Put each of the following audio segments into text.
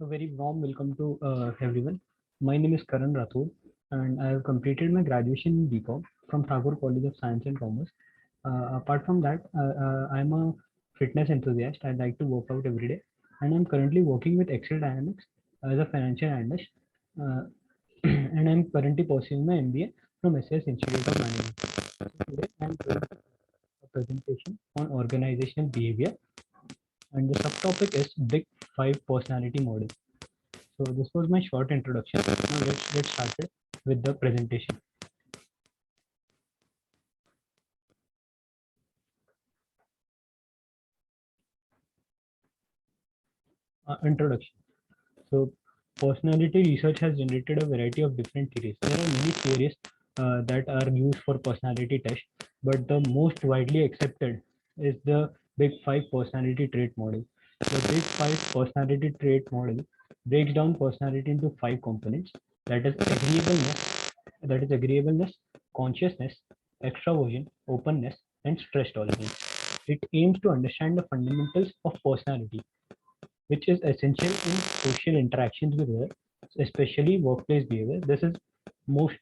So very warm welcome to everyone. My name is Karan Rathod and I have completed my graduation in BCom from Tagore College of Science and Commerce. Apart from that, I'm a fitness enthusiast. I like to work out every day and I'm currently working with Excel Dynamics as a financial analyst. Uh, and I'm currently pursuing my MBA from SAS Institute of Management. So today I'm doing a presentation on organizational behavior and the subtopic is Big Five Personality Model. So this was my short introduction. Now let's get started with the presentation. Introduction. So personality research has generated a variety of different theories. There are many theories that are used for personality test, but the most widely accepted is the Big Five Personality Trait Model. The Big Five Personality Trait Model breaks down personality into five components. That is agreeableness, consciousness, extraversion, openness, and stress tolerance. It aims to understand the fundamentals of personality, which is essential in social interactions with others, especially workplace behavior. This is mostly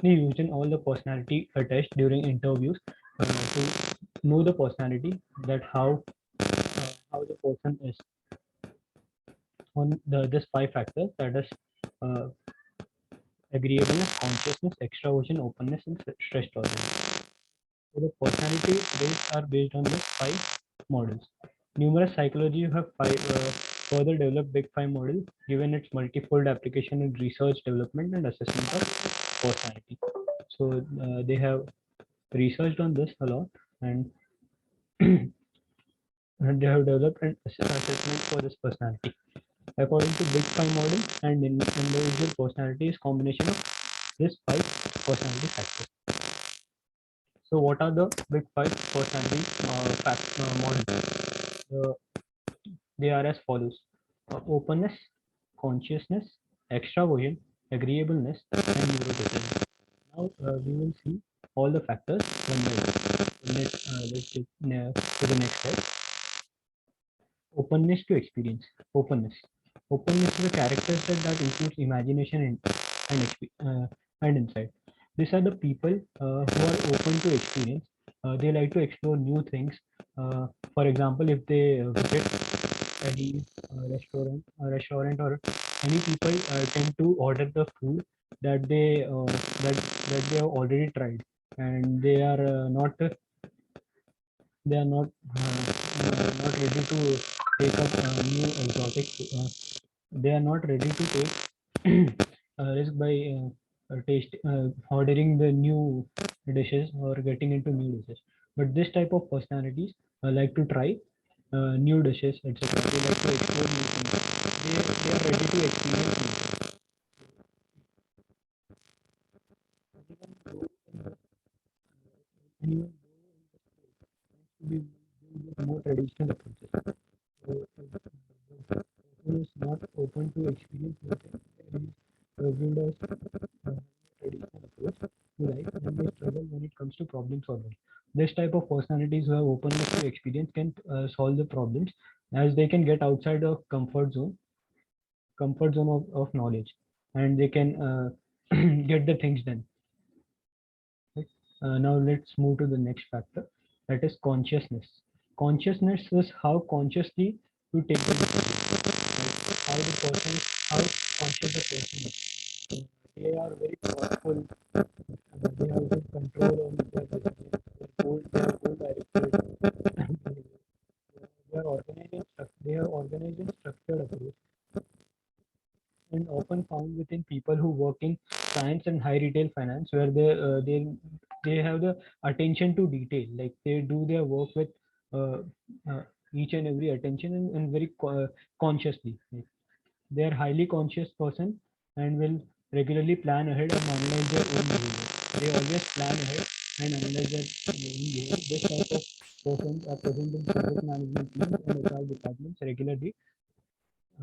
used in all the personality tests during interviews to know the personality, that how the person is on this five factors, that is uh, agreeableness, consciousness, extraversion, openness, and stress tolerance. So the personality traits are based on the five models. Numerous psychology have further developed Big Five model, given its multifold application in research, development, and assessment of personality. So they have researched on this a lot, and they have developed an assessment for this personality. According to Big Five model, and individual personality is combination of these five personality factors. So what are the Big Five personality models? They are as follows: openness, consciousness, extraversion, agreeableness, and neuroticism. Now we will see all the factors one by one. Let's take to the next slide. Openness to experience. Openness. Openness is a characteristic that includes imagination and insight. These are the people who are open to experience. They like to explore new things. For example, if they visit any restaurant, or any people tend to order the food that that they have already tried, and they are not ready to take up new exotic. They are not ready to take risk by ordering the new dishes or getting into new dishes. But this type of personalities like to try new dishes, etc. They like to explore new things. They are ready to experience new things. Anyone though anyone though in the more traditional approaches. So, who is not open to experience new things, is viewed as traditional approach to life, and they struggle when it comes to problem solving. This type of personalities who have openness to experience can solve the problems, as they can get outside of comfort zone of knowledge, and they can get the things done. Right? Now let's move to the next factor, that is consciousness. Consciousness is how consciously you take the decision. Right? How conscious the person is. They are very thoughtful. They have good control on their decisions. They are goal directed. They are organized and structured approach, and often found within people who work in science and high retail finance, where they have the attention to detail. Like they do their work with uh, uh, each and every attention, and very consciously. Like, they are highly conscious person and will regularly plan ahead and analyze their own behavior. They always plan ahead and analyze their own behavior. This type of persons are present in project management teams and HR departments regularly.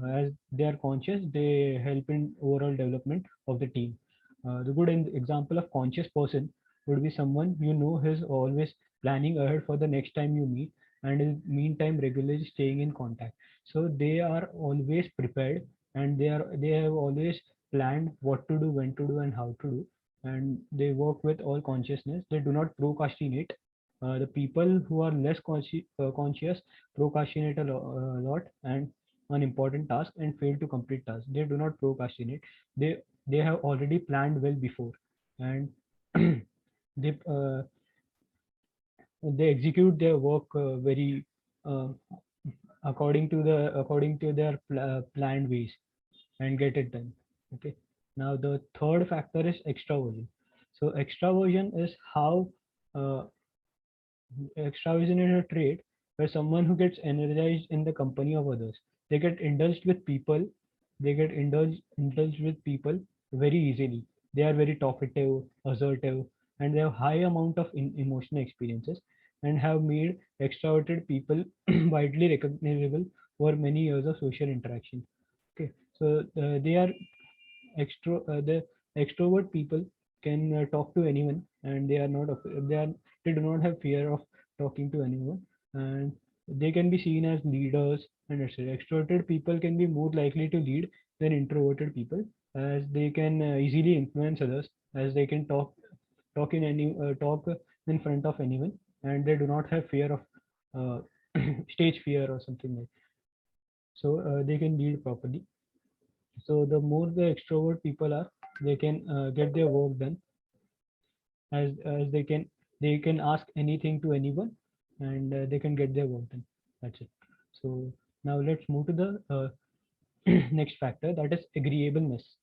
As they are conscious, they help in overall development of the team. The good example of conscious person would be someone you know is always planning ahead for the next time you meet, and in meantime regularly staying in contact. So they are always prepared, and they have always planned what to do, when to do, and how to do, and they work with all consciousness. They do not procrastinate. The people who are less conscious procrastinate a lot and on important tasks and fail to complete tasks. They do not procrastinate. They have already planned well before, and they they execute their work very uh, according to their planned ways and get it done. Okay. Now the third factor is extraversion. So extraversion is how uh, extraversion is a trait where someone who gets energized in the company of others. They get indulged with people. They get indulged with people very easily. They are very talkative, assertive, and they have high amount of emotional experiences and have made extroverted people widely recognizable for many years of social interaction. Okay, so they are the extrovert people can talk to anyone, and they are not they do not have fear of talking to anyone, and they can be seen as leaders, and etc. Extroverted people can be more likely to lead than introverted people, as they can easily influence others, as they can talk in front of anyone, and they do not have fear of uh, stage fear or something like. So they can lead properly. So the more the extrovert people are, they can get their work done, as they can ask anything to anyone, and they can get their work done. That's it. So now let's move to the next factor, that is agreeableness.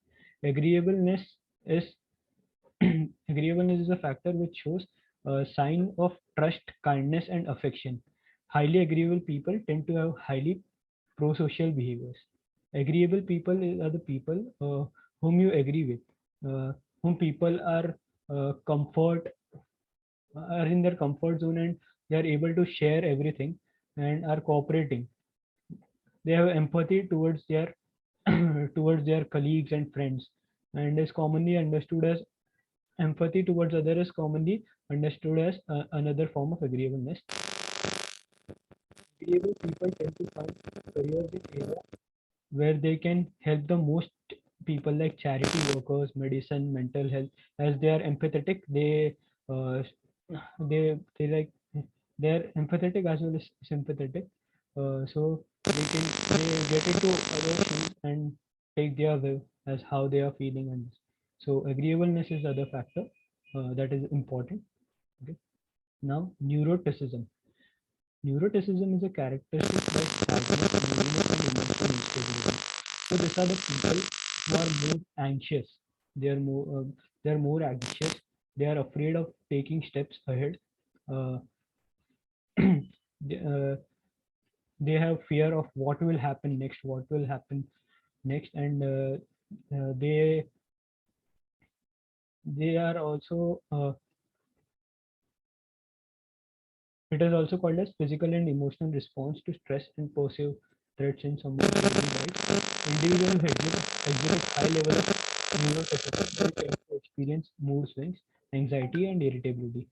Agreeableness is agreeableness is a factor which shows a sign of trust, kindness, and affection. Highly agreeable people tend to have highly pro-social behaviors. Agreeable people are the people whom you agree with, whom people comfort are in their comfort zone, and they are able to share everything and are cooperating. They have empathy towards their towards their colleagues and friends, and is commonly understood as empathy towards others is commonly understood as another form of agreeableness. Agreeable people tend to find careers in areas where they can help the most people, like charity workers, medicine, mental health, as they are empathetic. Uh, they like they're empathetic as well as sympathetic. So they get into other things and take their will as how they are feeling, and so agreeableness is the other factor that is important. Okay. Now neuroticism. Neuroticism is a characteristic like sadness, moodiness, and emotional instability. So these are the people who are more anxious. They are more anxious. They are afraid of taking steps ahead. Uh, they, uh, they have fear of what will happen next, and they are also it is also called as physical and emotional response to stress and perceive threats in someone's daily life. Individuals who exhibit high level of neuroticism will tend to experience mood swings, anxiety, and irritability.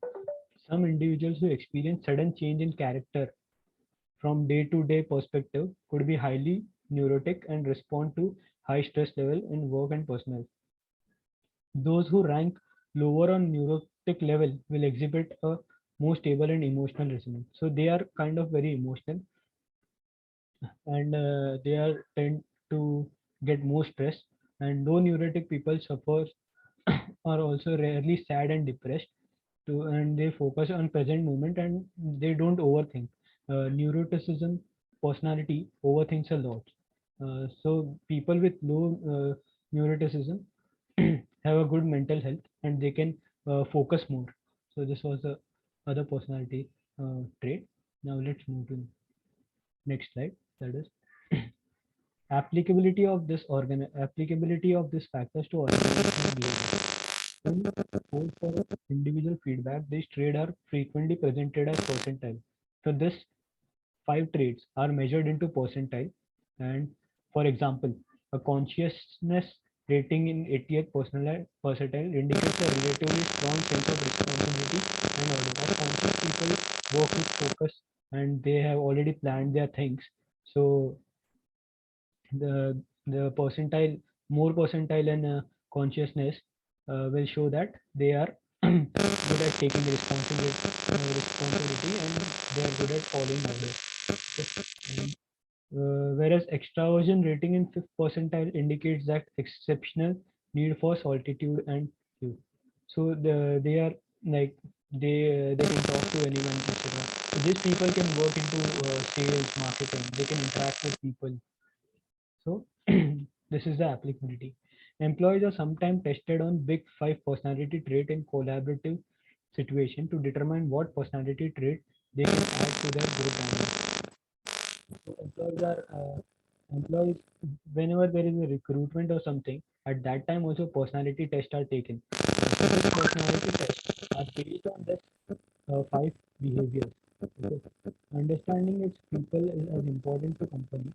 Some individuals who experience sudden change in character from day-to-day perspective could be highly neurotic and respond to high stress level in work and personal. Those who rank lower on neurotic level will exhibit a more stable and emotional resonance. So they are kind of very emotional, and they are tend to get more stress. And low neurotic people suffer are also rarely sad and depressed, and they focus on present moment, and they don't overthink. Neuroticism personality overthinks a lot. So people with low neuroticism have a good mental health, and they can focus more. So this was the other personality trait. Now let's move to next slide. That is applicability of this factors to organizational behavior. When polls for individual feedback, these traits are frequently presented as percentile. So this 5 traits are measured into percentile. And for example, a consciousness rating in 80th percentile indicates a relatively strong sense of responsibility and order. As conscious people work with focus and they have already planned their things. So the percentile, more percentile and consciousness will show that they are good at taking responsibility, and they are good at following orders. Okay. And, whereas extraversion rating in fifth percentile indicates that exceptional need for solitude and you. So they are like they can talk to anyone, etc. So these people can work into sales, marketing. They can interact with people. So this is the applicability. Employees are sometimes tested on big five personality trait in collaborative situation to determine what personality trait they can add to their group dynamic. So employees, whenever there is a recruitment or something, at that time also personality tests are taken. So these personality tests are based on this five behaviors. Okay. Understanding its people is as important to company.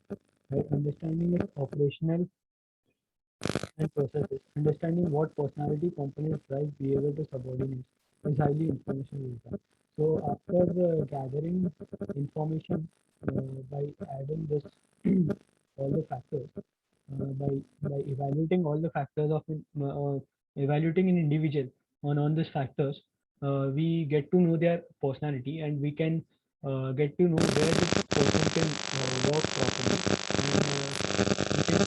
Right? Understanding its operational and processes. Understanding what personality components drive behavior to subordinates is highly informational data. So after gathering information by adding this all the factors, by evaluating all the factors of evaluating an individual on these factors, we get to know their personality, and we can get to know where this person can work properly, and we can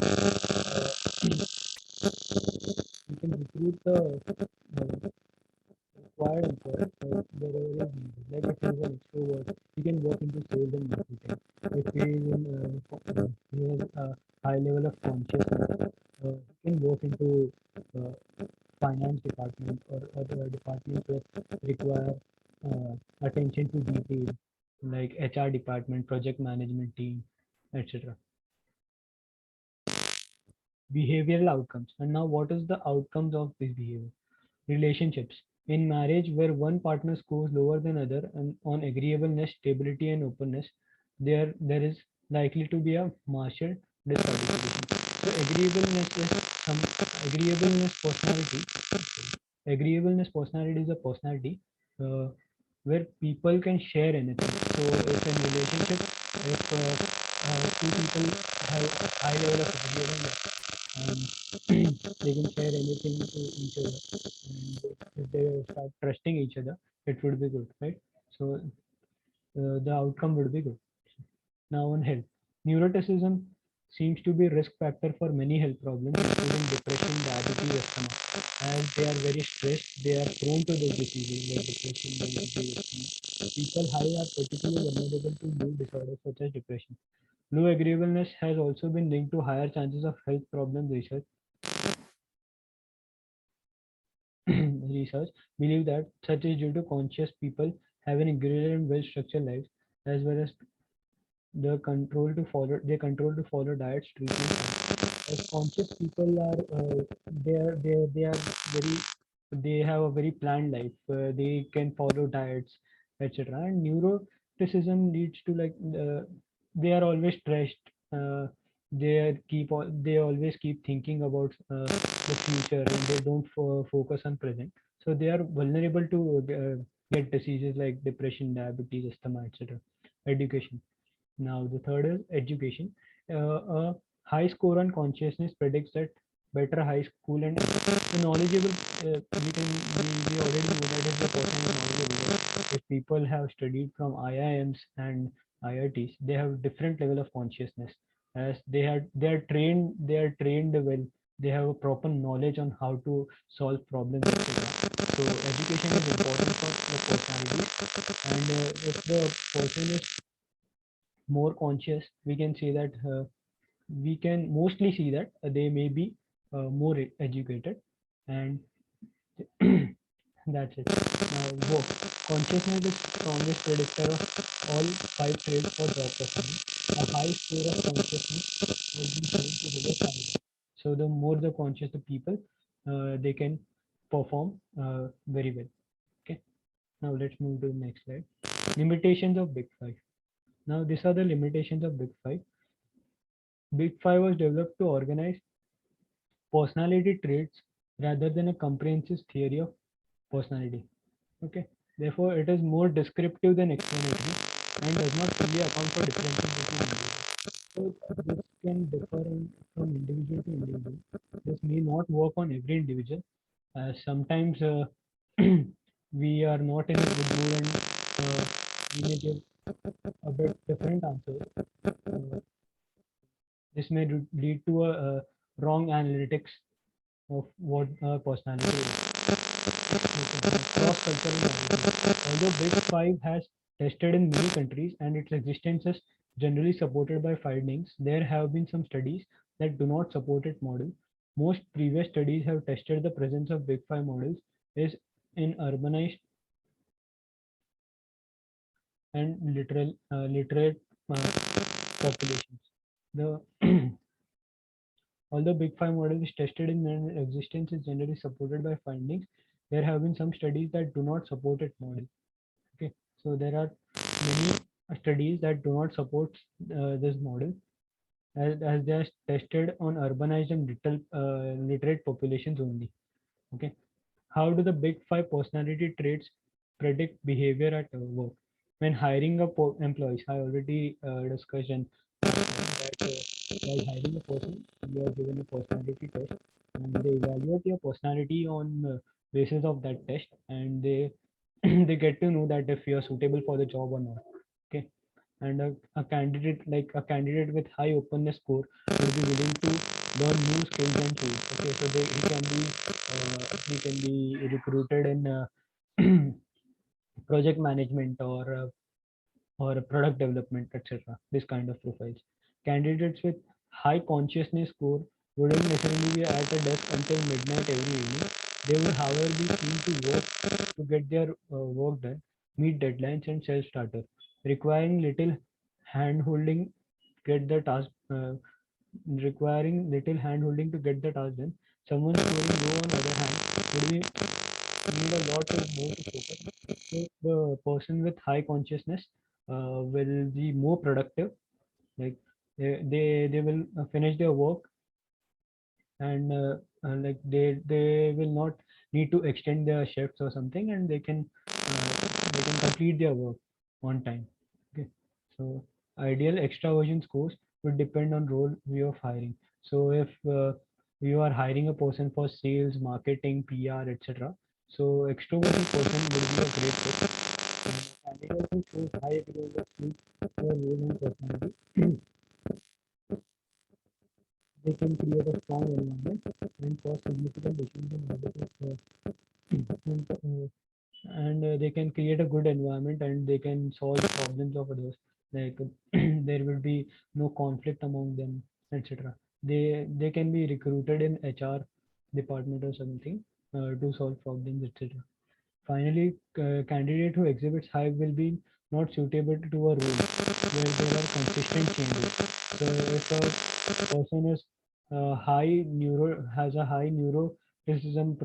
we can recruit the required employees wherever is needed. Like if he is an extrovert, he can work into sales and marketing. If he is he has a high level of consciousness, he can work into finance department or other departments that require attention to detail, like HR department, project management team, etc. Behavioral outcomes. And now, what is the outcomes of this behavior? Relationships. In marriage, where one partner scores lower than other and on agreeableness, stability, and openness, there is likely to be a martial dissatisfaction. So agreeableness is some agreeableness personality. Agreeableness personality is a personality uh, where people can share anything. So if in relationship, if two people have high level of agreeableness, they can share anything to each other, and if they start trusting each other, it would be good, right? So the outcome would be good. Now on health, neuroticism seems to be a risk factor for many health problems, including depression, diabetes, asthma. As they are very stressed, they are prone to those diseases like depression, diabetes, asthma. People high are particularly vulnerable to mood disorders such as depression. Low agreeableness has also been linked to higher chances of health problems. Research believe that such is due to conscious people having agreeable and well-structured lives, as well as they control to follow diets, treatments. As conscious people are they are very they have a very planned life. They can follow diets, etc. And neuroticism leads to like they are always stressed. They always keep thinking about the future, and they don't focus on present. So they are vulnerable to get diseases like depression, diabetes, asthma, etc. Education. Now, the third is education. A high score on consciousness predicts that better high school and the knowledgeable. We already know that if the person is knowledgeable, if people have studied from IIMs and IITs, they have different level of consciousness. As they are trained well. They have a proper knowledge on how to solve problems, etc. So education is important for the personality, and if the person is more conscious, we can say that we can mostly see that they may be more educated, and that's it. Now, work. Consciousness is the strongest predictor of all five traits for job performance. A high score of consciousness has been shown to reduce salary. So, the more the conscious the people, they can perform very well. Okay. Now, let's move to the next slide. Limitations of Big Five. Now, these are the limitations of Big Five. Big Five was developed to organize personality traits rather than a comprehensive theory of personality. Okay. Therefore, it is more descriptive than explanatory. and does not fully account for differences between individuals. So this can differ from individual to individual. This may not work on every individual. Sometimes we are not in a good mood and we may give a bit different answers. This may lead to a wrong analytics of what personality is. Cross-cultural narratives. Although Big Five has tested in many countries and its existence is generally supported by findings, there have been some studies that do not support its model. Most previous studies have tested the presence of Big Five models is in urbanized and literate populations. The Although Big Five model is tested in their existence is generally supported by findings, there have been some studies that do not support its model. Okay, so there are many studies that do not support this model as they are tested on urbanized and literate populations only. Okay, how do the Big Five personality traits predict behavior at work? When hiring a employees, I already discussed and that while hiring a person, you are given a personality test, and they evaluate your personality on basis of that test, and they they get to know that if you are suitable for the job or not. Okay, and a candidate like a candidate with high openness score would be willing to learn new skills and tools. Okay, so he can be recruited in project management or product development, etc. This kind of profiles. Candidates with high consciousness score wouldn't necessarily be at a desk until midnight every evening. They would, however, be keen to work to get their work done, meet deadlines, and self-starter, requiring little hand-holding get the task requiring little hand-holding to get the task done. Someone scoring low, on the other hand, would be need a lot of more to focus. So the person with high consciousness will be more productive. Like they will finish their work and like they will not need to extend their shifts or something, and they can complete their work on time. Okay, so ideal extraversion scores would depend on role view of hiring. So if you are hiring a person for sales, marketing, PR, etc., so extroversion person would be a great fit. Candidate who shows high extroversion skills for role and personality, they can create a strong environment and cause significant issues in order to and, they can create a good environment and they can solve problems of others, like there will be no conflict among them, etc. They can be recruited in HR department or something to solve problems, etc. Finally, candidate who exhibits high will be not suitable to a role where there are consistent changes. So if a person is high neuro has a high neuroticism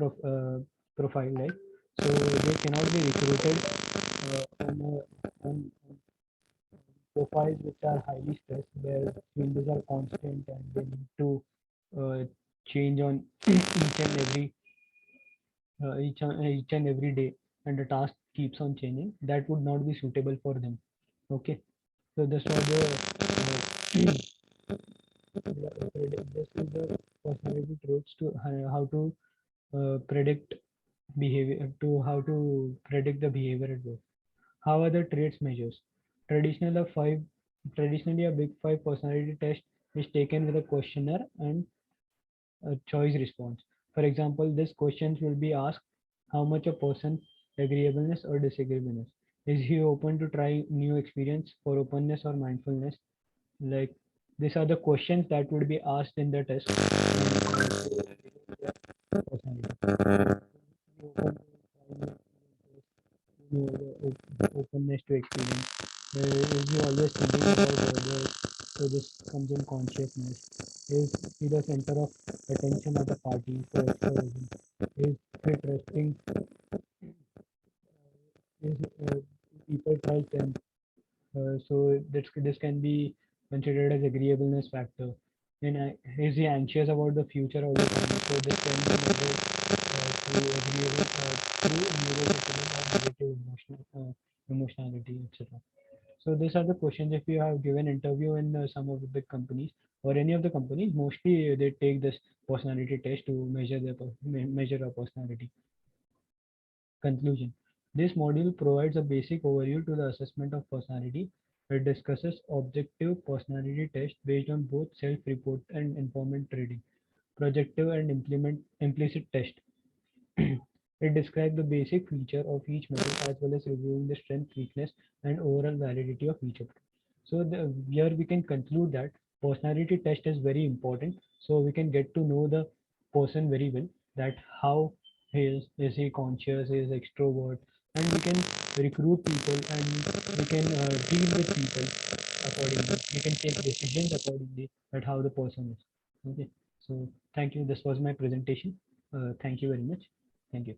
profile, like, so they cannot be recruited on profiles which are highly stressed, where changes are constant and they need to uh, change on each and every day, and the task keeps on changing. That would not be suitable for them. Okay, so this was this is the personality traits to how to predict behavior to how to predict the behavior at work. How are the traits measures? Traditional of five Traditionally, a big five personality test is taken with a questionnaire and a choice response. For example, these questions will be asked: how much a person agreeableness or disagreeableness? Is he open to try new experience for openness or mindfulness? Like, these are the questions that would be asked in the test. Openness to experience. Is he always thinking about others? So this comes in consciousness. Is he the center of attention at the party for extroversion? Is he trusting? Is people trust them? So this can be considered as agreeableness factor. Then is he anxious about the future all the time? So this can be measured through neurotypical or negative emotionality, etc. So these are the questions. If you have given interview in some of the big companies or any of the companies, mostly they take this personality test to measure measure a personality. Conclusion. This module provides a basic overview to the assessment of personality. It discusses objective personality tests based on both self-report and informant trading, projective and implicit test. It describes the basic feature of each method as well as reviewing the strength, weakness, and overall validity of each of them. So here we can conclude that personality test is very important. So we can get to know the person very well, that how is he conscious, is extrovert, and we can recruit people and we can deal with people accordingly. We can take decisions accordingly at how the person is. Okay. So thank you. This was my presentation. Thank you very much. Thank you.